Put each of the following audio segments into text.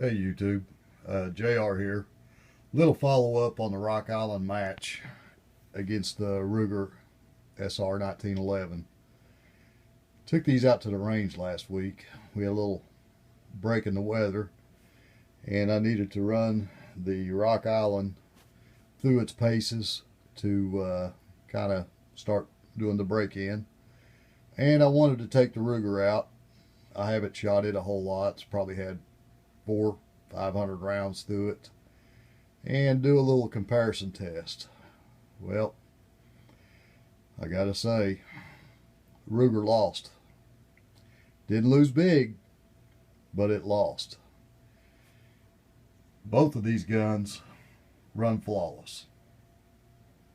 Hey YouTube, JR here. Little follow-up on the Rock Island match against the Ruger SR1911. Took these out to the range last week. We had a little break in the weather and I needed to run the Rock Island through its paces to kind of start doing the break-in. And I wanted to take the Ruger out. I haven't shot it a whole lot. It's probably had 500 rounds through it, and do a little comparison test. Well, I gotta say, Ruger lost. Didn't lose big, but it lost. Both of these guns run flawless.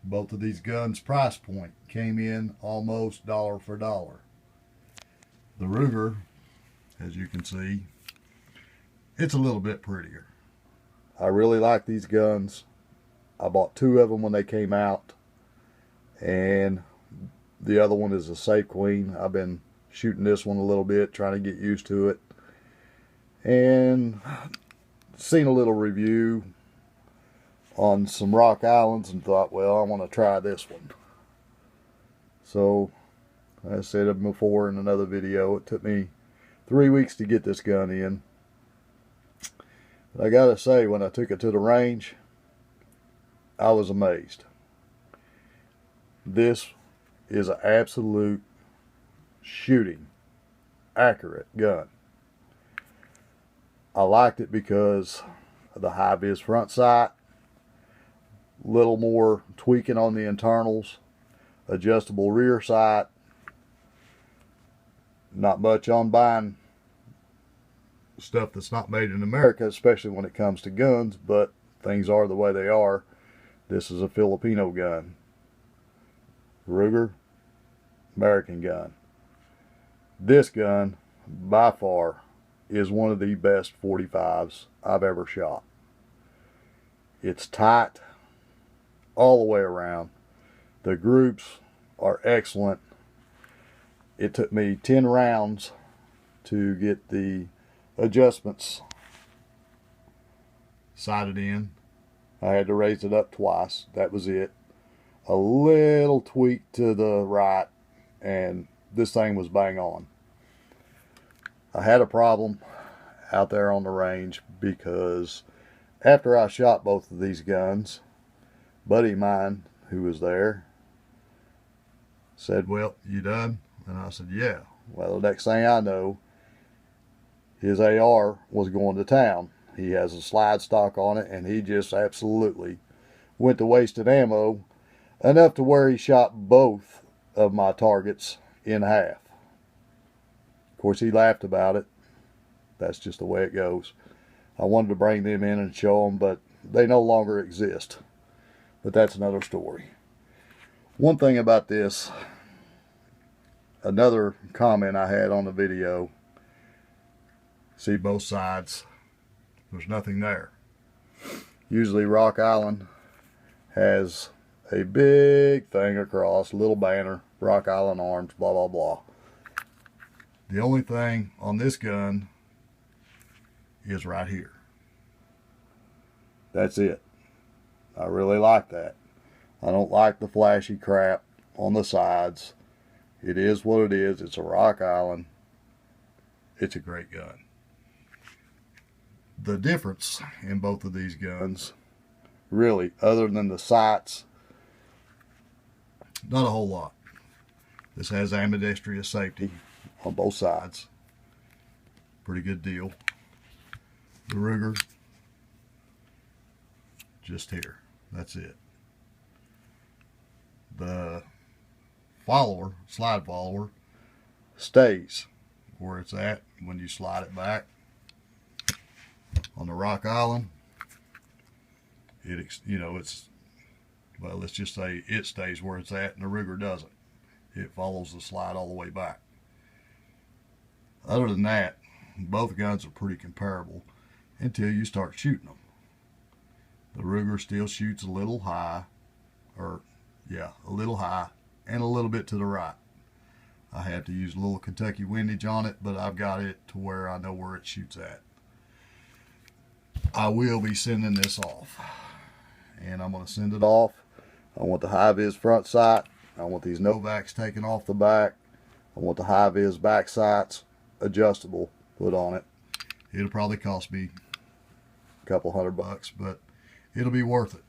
Both of these guns' price point came in almost dollar for dollar. The Ruger, as you can see, it's a little bit prettier. I really like these guns. I bought two of them when they came out, and the other one is a Safe Queen. I've been shooting this one a little bit, trying to get used to it, and seen a little review on some Rock Islands and thought, well, I want to try this one. So, as I said before in another video, it took me 3 weeks to get this gun in. I gotta say, when I took it to the range, I was amazed. This is an absolute shooting, accurate gun. I liked it because of the high-vis front sight, little more tweaking on the internals, adjustable rear sight, not much on buying stuff that's not made in America, especially when it comes to guns, but things are the way they are. This is a Filipino gun. Ruger, American gun. This gun, by far, is one of the best 45s I've ever shot. It's tight all the way around. The groups are excellent. It took me 10 rounds to get the adjustments sighted in. I had to raise it up twice. That was it. A little tweak to the right, and this thing was bang on. I had a problem out there on the range because after I shot both of these guns, a buddy of mine who was there said, "Well, you done?" And I said, "Yeah." Well, the next thing I know, his AR was going to town. He has a slide stock on it, and he just absolutely went to wasted ammo, enough to where he shot both of my targets in half. Of course, he laughed about it. That's just the way it goes. I wanted to bring them in and show them, but they no longer exist. But that's another story. One thing about this, another comment I had on the video, see both sides, there's nothing there. Usually Rock Island has a big thing across, little banner, Rock Island Arms, blah blah blah. The only thing on this gun is right here. That's it. I really like that. I don't like the flashy crap on the sides. It is what it is. It's a Rock Island. It's a great gun. The difference in both of these guns, really, other than the sights, not a whole lot. This has ambidextrous safety on both sides. Pretty good deal. The Ruger, just here. That's it. The follower, slide follower, stays where it's at when you slide it back. On the Rock Island, it's, well, let's just say it stays where it's at and the Ruger doesn't. It follows the slide all the way back. Other than that, both guns are pretty comparable until you start shooting them. The Ruger still shoots a little high, a little high and a little bit to the right. I have to use a little Kentucky windage on it, but I've got it to where I know where it shoots at. I will be sending this off. And I'm going to send it off. I want the high-vis front sight. I want these Novaks taken off the back. I want the high-vis back sights adjustable put on it. It'll probably cost me a couple $100, but it'll be worth it.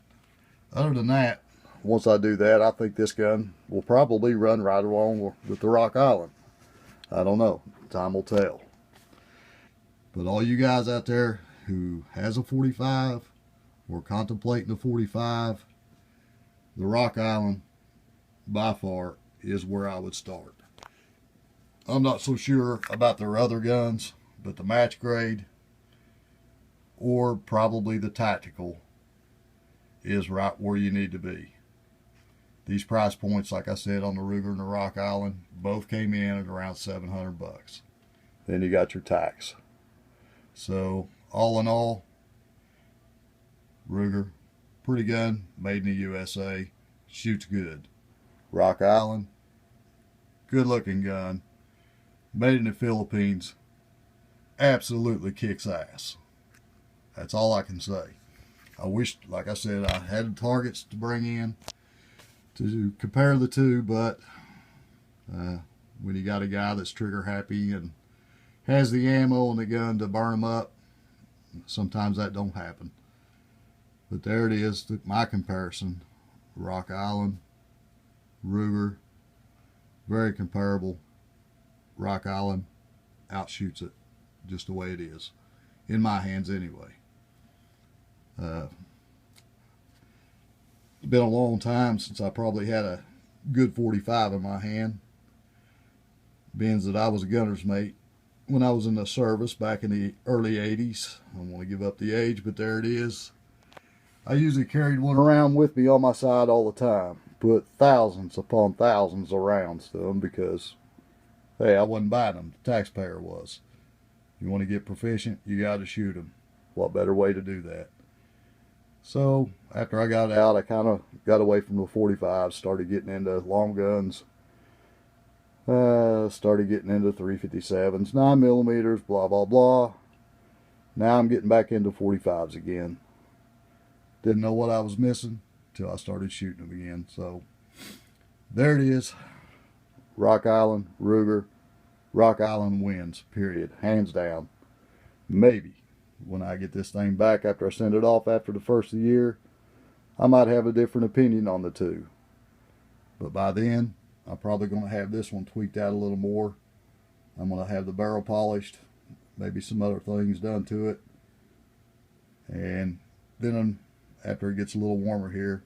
Other than that, once I do that, I think this gun will probably run right along with the Rock Island. I don't know. Time will tell. But all you guys out there who has a 45 or contemplating a 45, the Rock Island by far is where I would start. I'm not so sure about their other guns, but the match grade or probably the tactical is right where you need to be. These price points, like I said, on the Ruger and the Rock Island, both came in at around $700. Then you got your tax. So all in all, Ruger, pretty gun, made in the USA, shoots good. Rock Island, good looking gun, made in the Philippines, absolutely kicks ass. That's all I can say. I wish, like I said, I had targets to bring in to compare the two, but when you got a guy that's trigger happy and has the ammo and the gun to burn them up, sometimes that don't happen. But there it is, my comparison. Rock Island, Ruger, very comparable. Rock Island outshoots it just the way it is, in my hands anyway. It's been a long time since I probably had a good 45 in my hand, being that I was a gunner's mate when I was in the service back in the early 80s. I don't want to give up the age, but there it is. I usually carried one around with me on my side all the time. Put thousands upon thousands of rounds to them because, hey, I wasn't buying them. The taxpayer was. You want to get proficient, you got to shoot them. What better way to do that? So after I got out, I kind of got away from the 45, started getting into long guns. Started getting into 357s, 9mm, blah, blah, blah. Now I'm getting back into 45s again. Didn't know what I was missing until I started shooting them again. So there it is. Rock Island, Ruger. Rock Island wins, period. Hands down. Maybe when I get this thing back after I send it off after the first of the year, I might have a different opinion on the two. But by then, I'm probably going to have this one tweaked out a little more. I'm going to have the barrel polished, maybe some other things done to it. And then after it gets a little warmer here,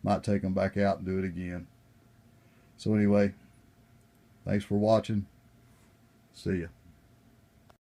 might take them back out and do it again. So anyway, thanks for watching. See ya.